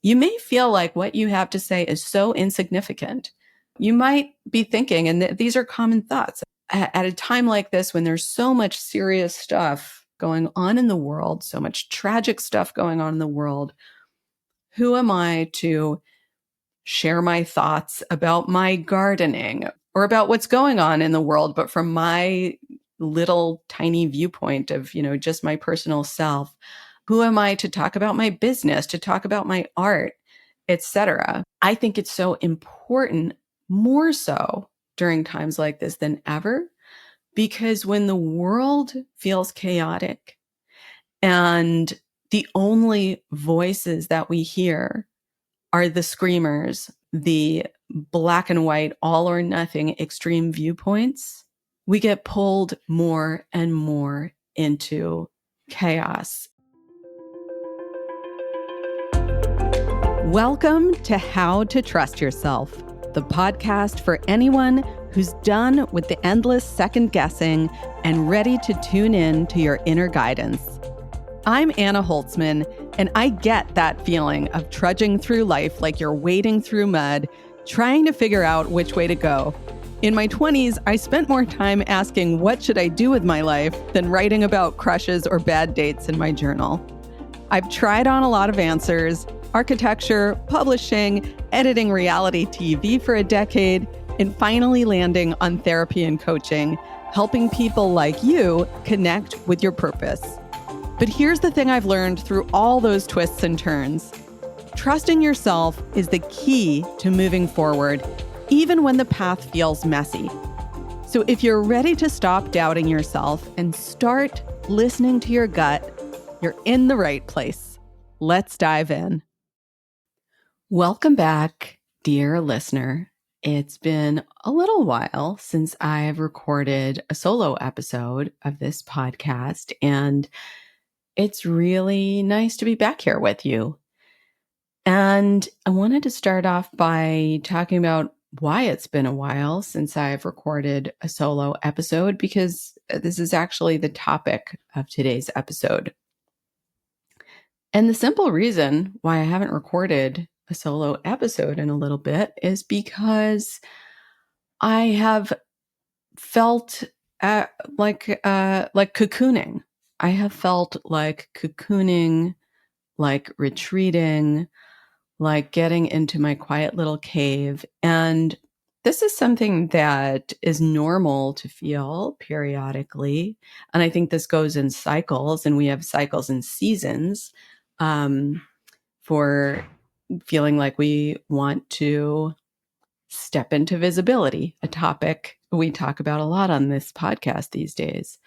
You may feel like what you have to say is so insignificant. You might be thinking, and these are common thoughts, at a time like this when there's so much serious stuff going on in the world, so much tragic stuff going on in the world, who am I to share my thoughts about my gardening or about what's going on in the world, but from my little tiny viewpoint of, just my personal self? Who am I to talk about my business, to talk about my art, etc.? I think it's so important, more so during times like this than ever, because when the world feels chaotic and the only voices that we hear are the screamers, the black and white, all or nothing extreme viewpoints, we get pulled more and more into chaos. Welcome to How to Trust Yourself, the podcast for anyone who's done with the endless second guessing and ready to tune in to your inner guidance. I'm Anna Holtzman, and I get that feeling of trudging through life like you're wading through mud, trying to figure out which way to go. In my 20s, I spent more time asking what should I do with my life than writing about crushes or bad dates in my journal. I've tried on a lot of answers: architecture, publishing, editing reality TV for a decade, and finally landing on therapy and coaching, helping people like you connect with your purpose. But here's the thing I've learned through all those twists and turns. Trusting yourself is the key to moving forward, even when the path feels messy. So if you're ready to stop doubting yourself and start listening to your gut, you're in the right place. Let's dive in. Welcome back, dear listener. It's been a little while since I've recorded a solo episode of this podcast, and it's really nice to be back here with you. And I wanted to start off by talking about why it's been a while since I've recorded a solo episode, because this is actually the topic of today's episode. And the simple reason why I haven't recorded a solo episode in a little bit is because I have felt like cocooning. I have felt like cocooning, like retreating, like getting into my quiet little cave. And this is something that is normal to feel periodically. And I think this goes in cycles, and we have cycles and seasons for feeling like we want to step into visibility, a topic we talk about a lot on this podcast these days.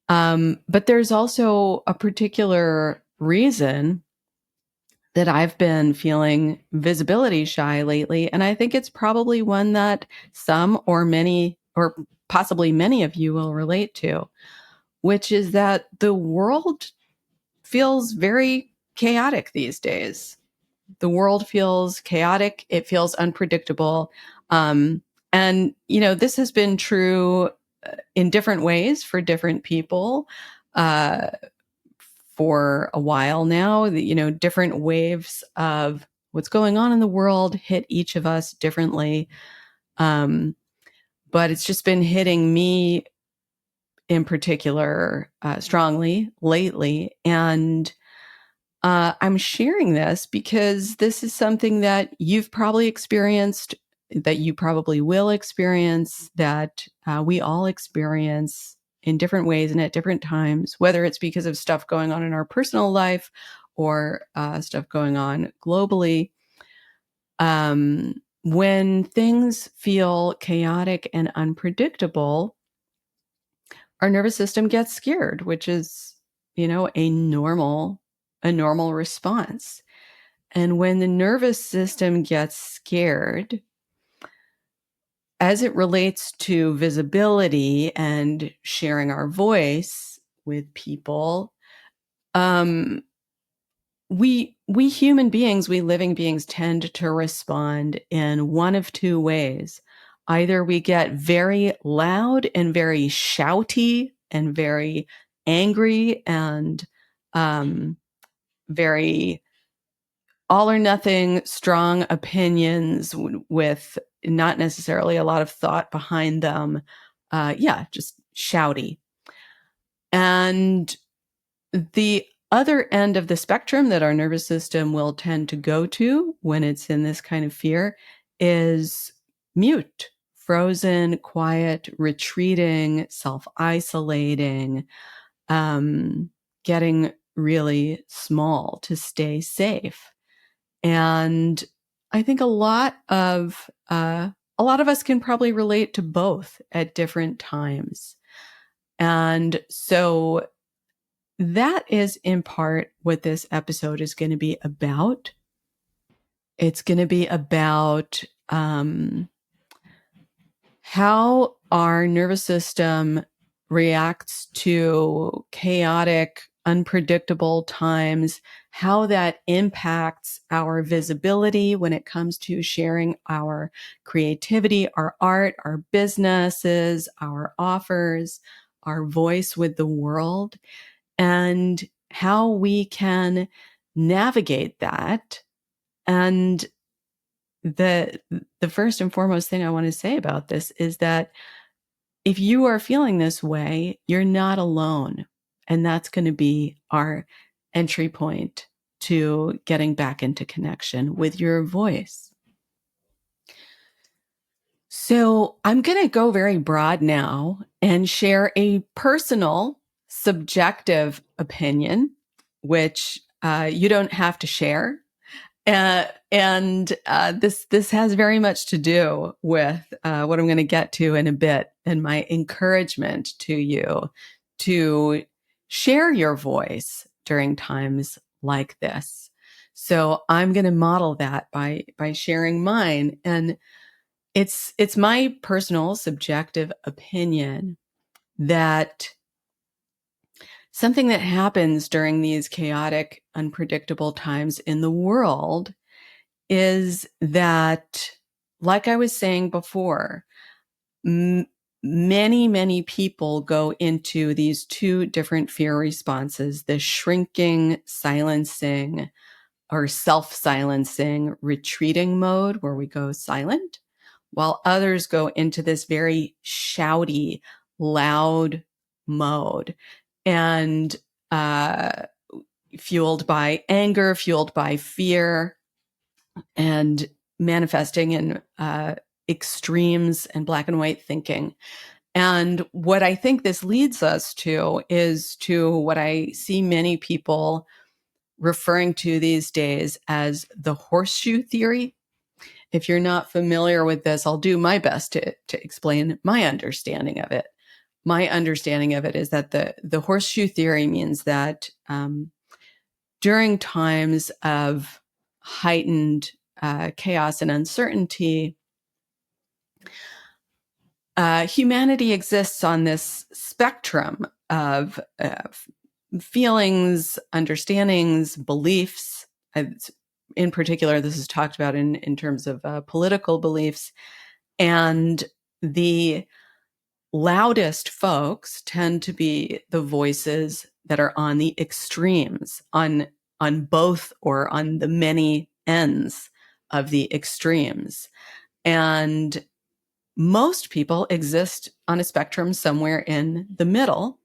But there's also a particular reason that I've been feeling visibility shy lately. And I think it's probably one that some or many, or possibly many of you will relate to, which is that the world feels very chaotic these days. The world feels chaotic. It feels unpredictable. And, this has been true in different ways for different people for a while now. Different waves of what's going on in the world hit each of us differently. But it's just been hitting me in particular strongly lately. And I'm sharing this because this is something that you've probably experienced, that you probably will experience, that we all experience in different ways and at different times, whether it's because of stuff going on in our personal life or stuff going on globally. When things feel chaotic and unpredictable, our nervous system gets scared, which is, a normal response. And when the nervous system gets scared, as it relates to visibility and sharing our voice with people, we human beings, we living beings, tend to respond in one of two ways. Either we get very loud and very shouty and very angry and very all or nothing, strong opinions with not necessarily a lot of thought behind them. Just shouty. And the other end of the spectrum that our nervous system will tend to go to when it's in this kind of fear is mute, frozen, quiet, retreating, self-isolating, getting really small to stay safe. And I think a lot of us can probably relate to both at different times. And so that is in part what this episode is going to be about. It's going to be about how our nervous system reacts to chaotic, unpredictable times, how that impacts our visibility when it comes to sharing our creativity, our art, our businesses, our offers, our voice with the world, and how we can navigate that. And the first and foremost thing I want to say about this is that if you are feeling this way, you're not alone. And that's going to be our entry point to getting back into connection with your voice. So I'm going to go very broad now and share a personal, subjective opinion, which you don't have to share. This has very much to do with what I'm going to get to in a bit, and my encouragement to you to share your voice during times like this. So I'm going to model that by sharing mine, and it's my personal subjective opinion that something that happens during these chaotic, unpredictable times in the world is that, like I was saying before, many, many people go into these two different fear responses, the shrinking, silencing, or self-silencing, retreating mode where we go silent, while others go into this very shouty, loud mode. And fueled by anger, fueled by fear, and manifesting in extremes and black and white thinking. And what I think this leads us to is to what I see many people referring to these days as the horseshoe theory. If you're not familiar with this, I'll do my best to explain my understanding of it. My understanding of it is that the horseshoe theory means that during times of heightened chaos and uncertainty, humanity exists on this spectrum of feelings, understandings, beliefs. In particular, this is talked about in terms of political beliefs. And the loudest folks tend to be the voices that are on the extremes, on both or on the many ends of the extremes. And most people exist on a spectrum somewhere in the middle,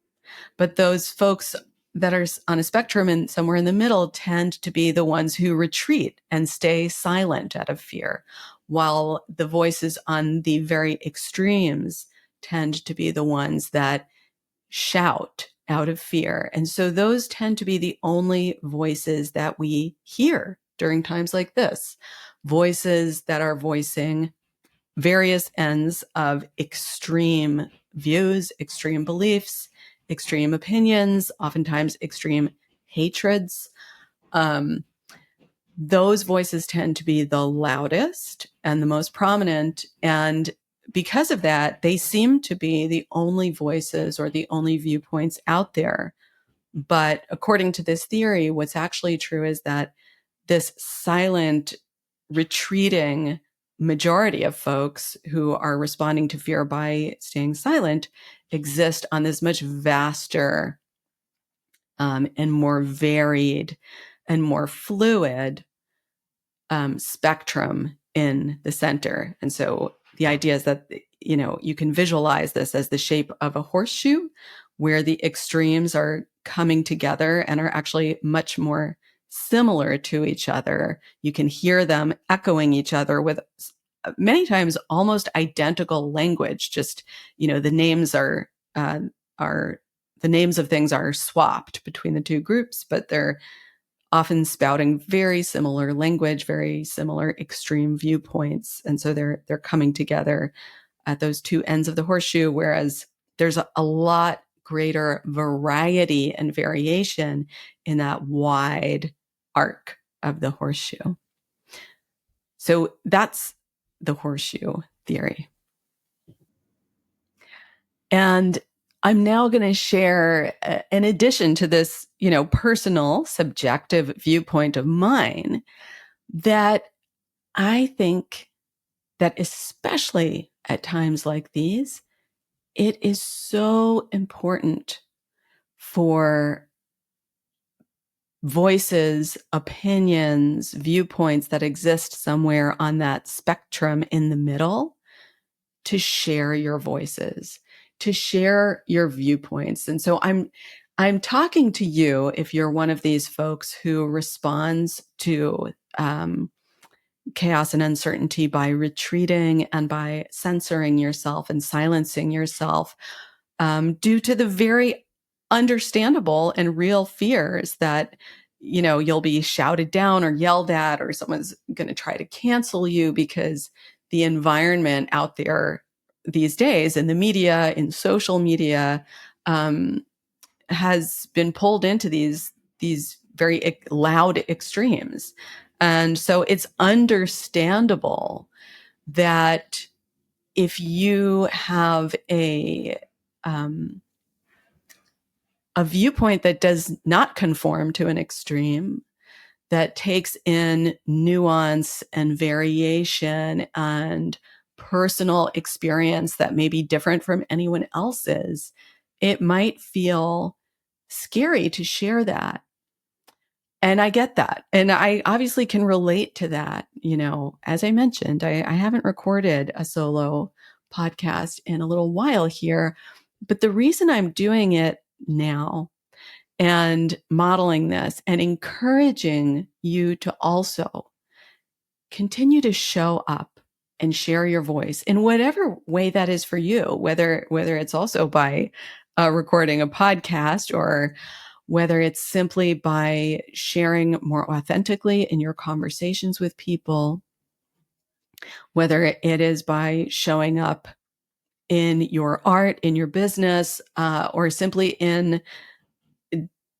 but those folks that are on a spectrum and somewhere in the middle tend to be the ones who retreat and stay silent out of fear, while the voices on the very extremes tend to be the ones that shout out of fear. And so those tend to be the only voices that we hear during times like this, voices that are voicing various ends of extreme views, extreme beliefs, extreme opinions, oftentimes extreme hatreds. Those voices tend to be the loudest and the most prominent. And because of that, they seem to be the only voices or the only viewpoints out there. But according to this theory, what's actually true is that this silent, retreating majority of folks who are responding to fear by staying silent exist on this much vaster and more varied and more fluid spectrum in the center. And so the idea is that, you can visualize this as the shape of a horseshoe where the extremes are coming together and are actually much more similar to each other. You can hear them echoing each other with many times almost identical language. Just, the names are the names of things are swapped between the two groups, but they're often spouting very similar language, very similar extreme viewpoints. And so they're coming together at those two ends of the horseshoe, whereas there's a lot greater variety and variation in that wide arc of the horseshoe. So that's the horseshoe theory. And I'm now going to share, in addition to this, personal, subjective viewpoint of mine, that I think that especially at times like these, it is so important for voices, opinions, viewpoints that exist somewhere on that spectrum in the middle to share your voices, to share your viewpoints. And so I'm talking to you if you're one of these folks who responds to chaos and uncertainty by retreating and by censoring yourself and silencing yourself, due to the very understandable and real fears that, you'll be shouted down or yelled at, or someone's going to try to cancel you, because the environment out there these days in the media, in social media, has been pulled into these very loud extremes. And so it's understandable that if you have a viewpoint that does not conform to an extreme, that takes in nuance and variation and personal experience that may be different from anyone else's, it might feel scary to share that. And I get that. And I obviously can relate to that. As I mentioned, I haven't recorded a solo podcast in a little while here, but the reason I'm doing it now and modeling this and encouraging you to also continue to show up and share your voice in whatever way that is for you, whether it's also by recording a podcast, or whether it's simply by sharing more authentically in your conversations with people, whether it is by showing up in your art, in your business, or simply in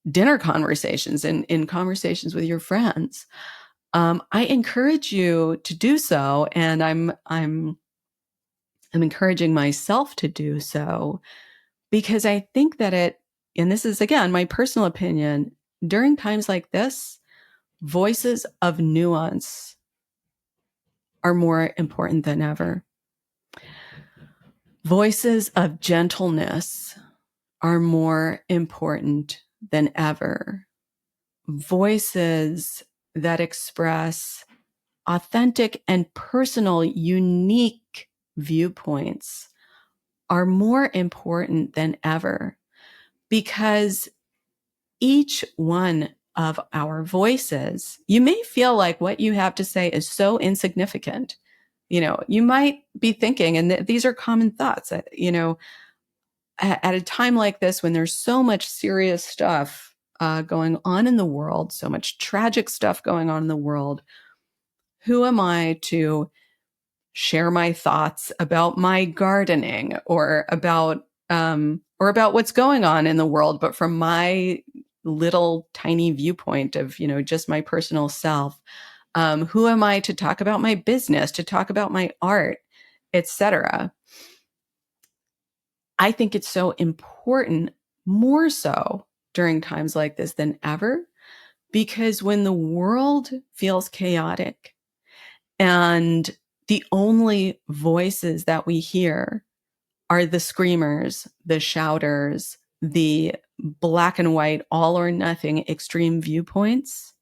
dinner conversations, in conversations with your friends. I encourage you to do so, and I'm encouraging myself to do so, because I think that and this is again my personal opinion, during times like this, voices of nuance are more important than ever. Voices of gentleness are more important than ever. Voices that express authentic and personal, unique viewpoints are more important than ever, because each one of our voices, you may feel like what you have to say is so insignificant. You might be thinking, and these are common thoughts, at a time like this, when there's so much serious stuff going on in the world, so much tragic stuff going on in the world, who am I to share my thoughts about my gardening, or about what's going on in the world, but from my little tiny viewpoint of, just my personal self? Who am I to talk about my business, to talk about my art, etc.? I think it's so important, more so during times like this than ever, because when the world feels chaotic and the only voices that we hear are the screamers, the shouters, the black and white, all or nothing extreme viewpoints,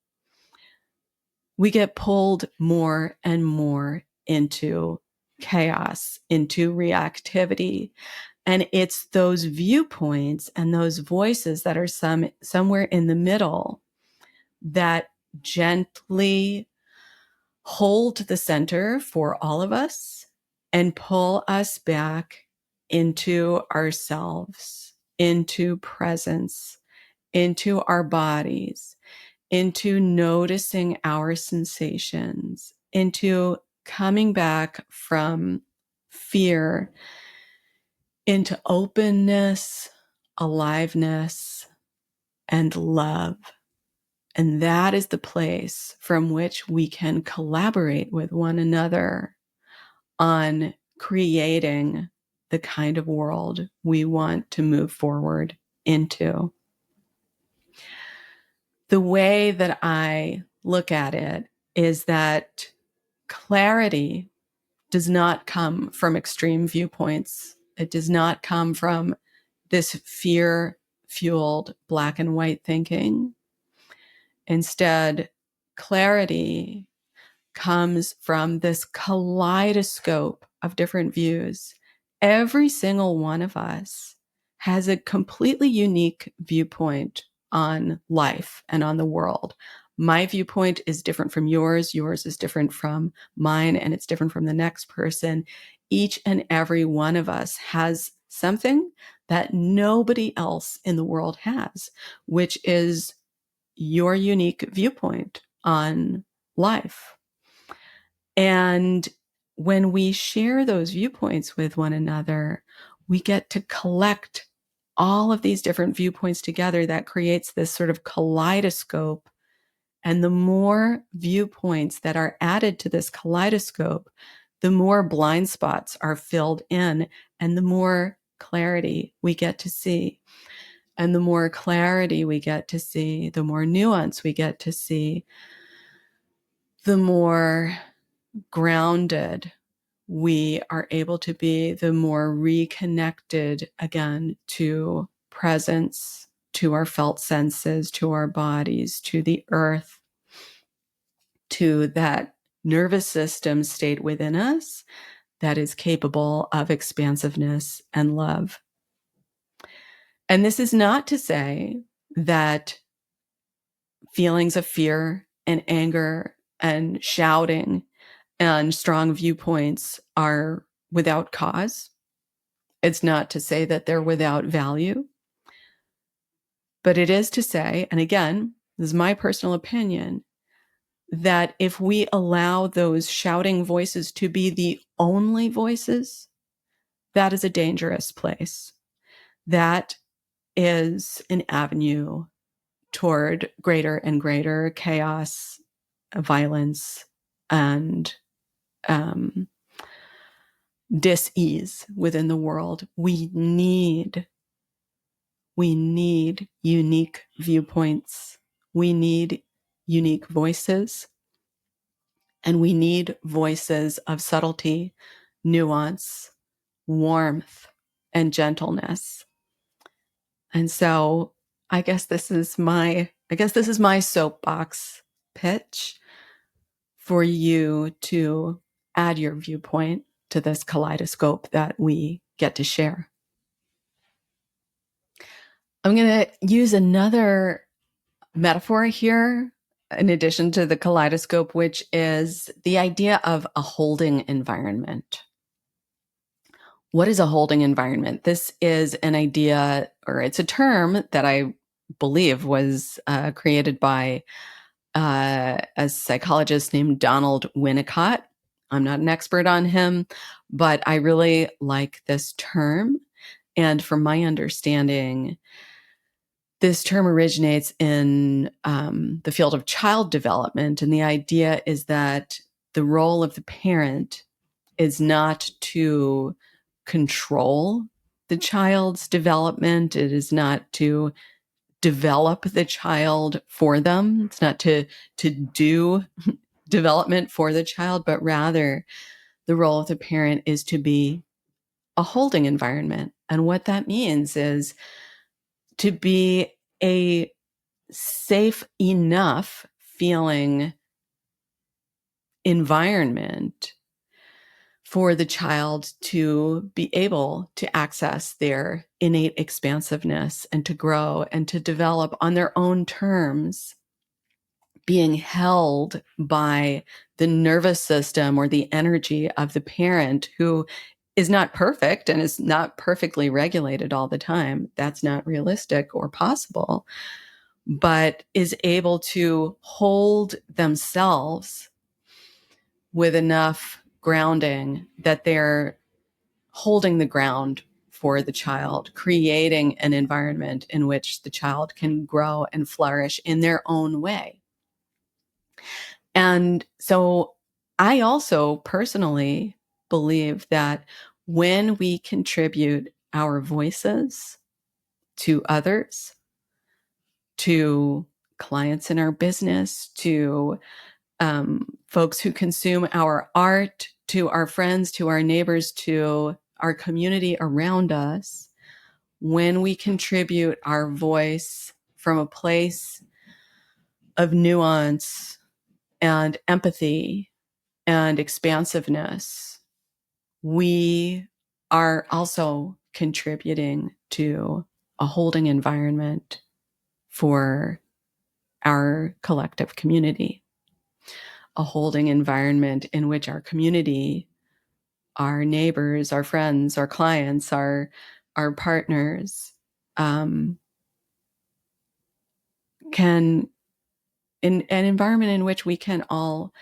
we get pulled more and more into chaos, into reactivity. And it's those viewpoints and those voices that are somewhere in the middle that gently hold the center for all of us and pull us back into ourselves, into presence, into our bodies, into noticing our sensations, into coming back from fear into openness, aliveness, and love. And that is the place from which we can collaborate with one another on creating the kind of world we want to move forward into. The way that I look at it is that clarity does not come from extreme viewpoints. It does not come from this fear-fueled black and white thinking. Instead, clarity comes from this kaleidoscope of different views. Every single one of us has a completely unique viewpoint on life and on the world. My viewpoint is different from yours. Yours is different from mine, and it's different from the next person. Each and every one of us has something that nobody else in the world has, which is your unique viewpoint on life. And when we share those viewpoints with one another, we get to collect all of these different viewpoints together. That creates this sort of kaleidoscope. And the more viewpoints that are added to this kaleidoscope, the more blind spots are filled in, and the more clarity we get to see. And the more clarity we get to see, the more nuance we get to see, the more grounded we are able to be, the more reconnected again to presence, to our felt senses, to our bodies, to the earth, to that nervous system state within us that is capable of expansiveness and love. And this is not to say that feelings of fear and anger and shouting and strong viewpoints are without cause. It's not to say that they're without value, but it is to say, and again, this is my personal opinion, that if we allow those shouting voices to be the only voices, that is a dangerous place. That is an avenue toward greater and greater chaos, violence, and dis-ease within the world. We need unique viewpoints. We need unique voices. And we need voices of subtlety, nuance, warmth, and gentleness. And so I guess this is my soapbox pitch for you to add your viewpoint to this kaleidoscope that we get to share. I'm going to use another metaphor here in addition to the kaleidoscope, which is the idea of a holding environment. What is a holding environment? This is an idea, or it's a term that I believe was created by a psychologist named Donald Winnicott. I'm not an expert on him, but I really like this term. And from my understanding, this term originates in the field of child development. And the idea is that the role of the parent is not to control the child's development. It is not to develop the child for them. It's not to do development for the child, but rather the role of the parent is to be a holding environment. And what that means is to be a safe enough feeling environment for the child to be able to access their innate expansiveness and to grow and to develop on their own terms, being held by the nervous system or the energy of the parent who is not perfect and is not perfectly regulated all the time. That's not realistic or possible, but is able to hold themselves with enough grounding that they're holding the ground for the child, creating an environment in which the child can grow and flourish in their own way. And so I also personally believe that when we contribute our voices to others, to clients in our business, to folks who consume our art, to our friends, to our neighbors, to our community around us, when we contribute our voice from a place of nuance and empathy and expansiveness, we are also contributing to a holding environment for our collective community, a holding environment in which our community, our neighbors, our friends, our clients, our partners can, in an environment in which we can all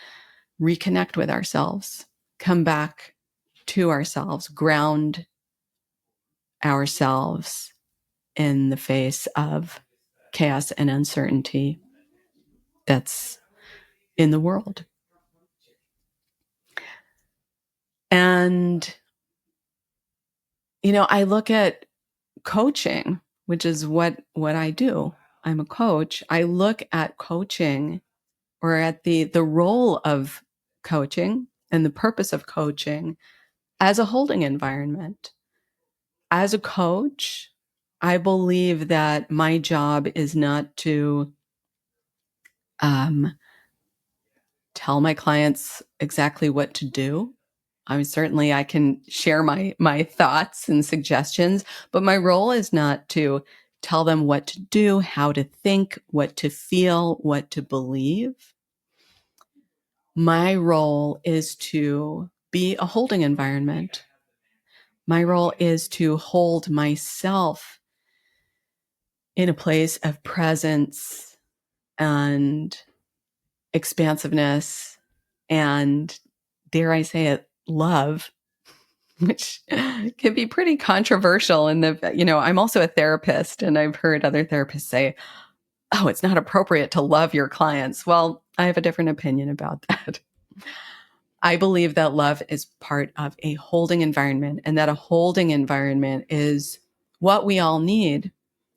reconnect with ourselves, come back to ourselves, ground ourselves in the face of chaos and uncertainty that's in the world. And, I look at coaching, which is what I do. I'm a coach. I look at coaching, or at the role of coaching and the purpose of coaching, as a holding environment. As a coach, I believe that my job is not to tell my clients exactly what to do. Certainly I can share my thoughts and suggestions, but my role is not to tell them what to do, how to think, what to feel, what to believe. My role is to be a holding environment. My role is to hold myself in a place of presence and expansiveness and, dare I say it, love, which can be pretty controversial. I'm also a therapist, and I've heard other therapists say, oh, it's not appropriate to love your clients. Well, I have a different opinion about that. I believe that love is part of a holding environment, and that a holding environment is what we all need.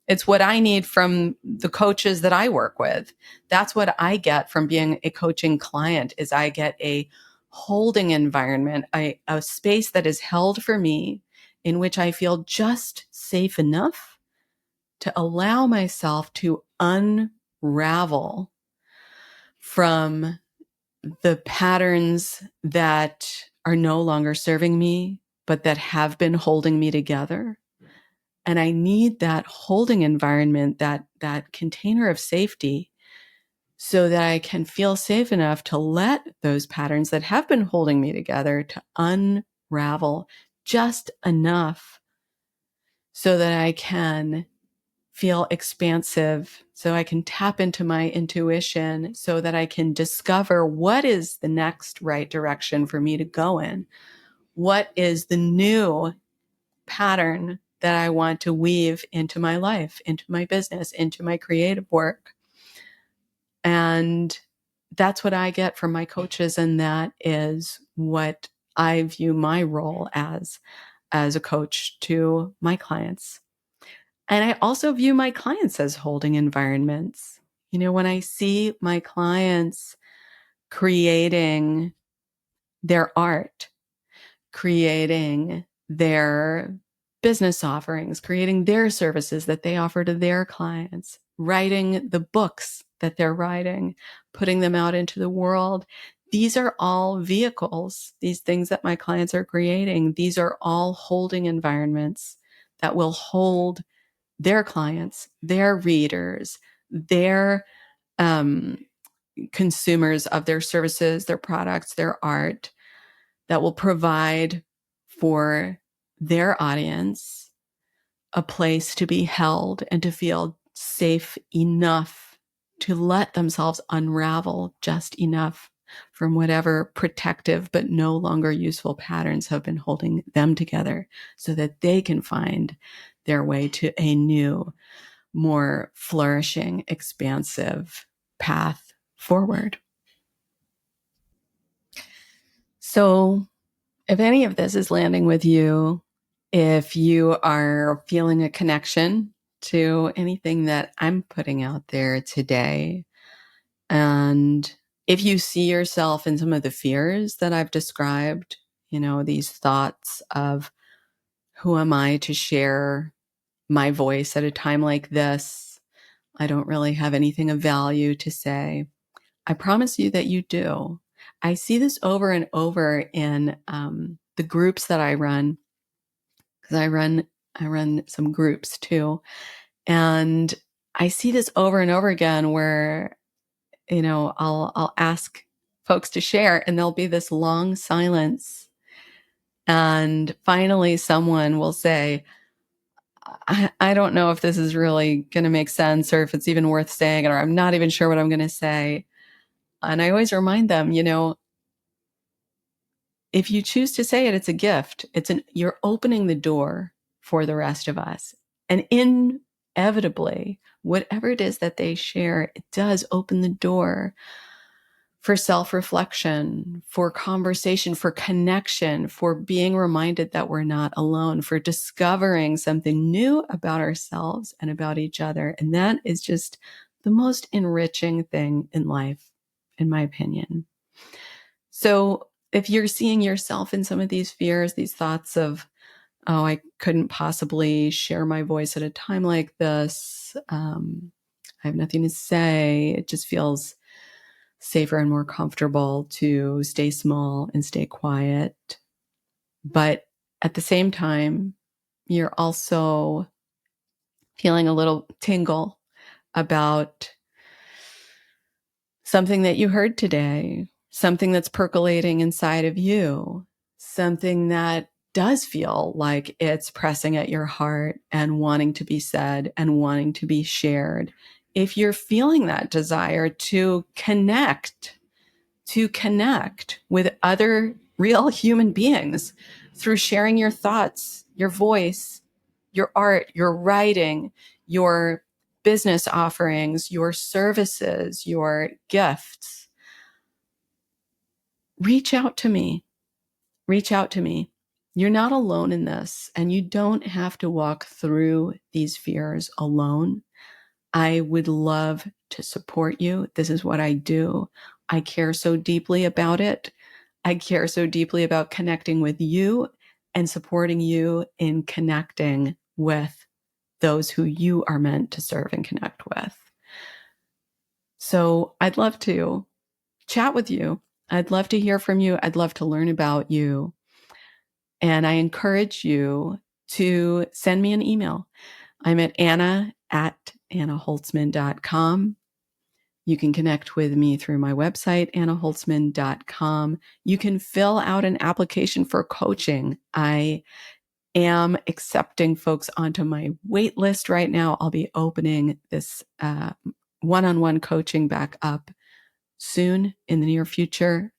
It's what I need from the coaches that I work with. That's what I get from being a coaching client, is I get a holding environment, a space that is held for me, in which I feel just safe enough to allow myself to unravel from the patterns that are no longer serving me, but that have been holding me together. And I need that holding environment, that container of safety, so that I can feel safe enough to let those patterns that have been holding me together to unravel just enough so that I can feel expansive, so I can tap into my intuition, so that I can discover what is the next right direction for me to go in. What is the new pattern that I want to weave into my life, into my business, into my creative work? And that's what I get from my coaches. And that is what I view my role as a coach to my clients. And I also view my clients as holding environments. When I see my clients creating their art, creating their business offerings, creating their services that they offer to their clients, writing the books that they're writing, putting them out into the world, these are all vehicles, these things that my clients are creating. These are all holding environments that will hold their clients, their readers, their consumers of their services, their products, their art, that will provide for their audience a place to be held and to feel safe enough to let themselves unravel just enough from whatever protective but no longer useful patterns have been holding them together, so that they can find their way to a new, more flourishing, expansive path forward. So if any of this is landing with you, if you are feeling a connection to anything that I'm putting out there today, and if you see yourself in some of the fears that I've described, these thoughts of, who am I to share my voice at a time like this? I don't really have anything of value to say. I promise you that you do. I see this over and over in the groups that I run, because I run some groups too, and I see this over and over again where I'll ask folks to share, and there'll be this long silence, and finally someone will say, I don't know if this is really going to make sense, or if it's even worth saying, or I'm not even sure what I'm going to say. And I always remind them, if you choose to say it, it's a gift. You're opening the door for the rest of us. And inevitably, whatever it is that they share, it does open the door for self-reflection, for conversation, for connection, for being reminded that we're not alone, for discovering something new about ourselves and about each other. And that is just the most enriching thing in life, in my opinion. So if you're seeing yourself in some of these fears, these thoughts of, oh, I couldn't possibly share my voice at a time like this, I have nothing to say, it just feels safer and more comfortable to stay small and stay quiet. But at the same time, you're also feeling a little tingle about something that you heard today, something that's percolating inside of you, something that does feel like it's pressing at your heart and wanting to be said and wanting to be shared. If you're feeling that desire to connect with other real human beings through sharing your thoughts, your voice, your art, your writing, your business offerings, your services, your gifts, reach out to me. Reach out to me. You're not alone in this, and you don't have to walk through these fears alone. I would love to support you. This is what I do. I care so deeply about it. I care so deeply about connecting with you and supporting you in connecting with those who you are meant to serve and connect with. So I'd love to chat with you. I'd love to hear from you. I'd love to learn about you. And I encourage you to send me an email. I'm at anna@annaholtzman.com. You can connect with me through my website, annaholtzman.com. You can fill out an application for coaching. I am accepting folks onto my wait list right now. I'll be opening this one-on-one coaching back up soon in the near future.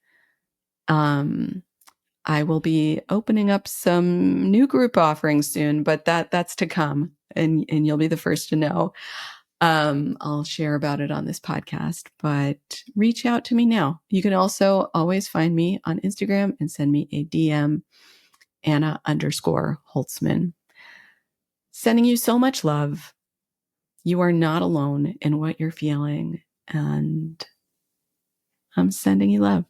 I will be opening up some new group offerings soon, but that's to come, and you'll be the first to know. I'll share about it on this podcast, but reach out to me now. You can also always find me on Instagram and send me a DM, Anna_Holtzman. Sending you so much love. You are not alone in what you're feeling, and I'm sending you love.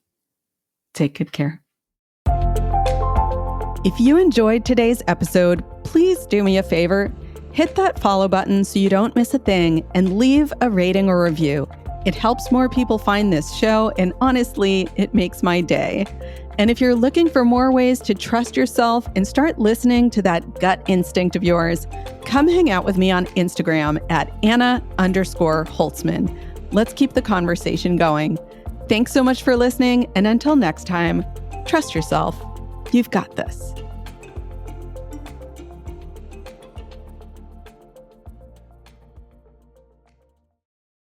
Take good care. If you enjoyed today's episode, please do me a favor. Hit that follow button so you don't miss a thing, and leave a rating or review. It helps more people find this show, and honestly, it makes my day. And if you're looking for more ways to trust yourself and start listening to that gut instinct of yours, come hang out with me on Instagram at Anna_Holtzman. Let's keep the conversation going. Thanks so much for listening, and until next time, trust yourself. You've got this.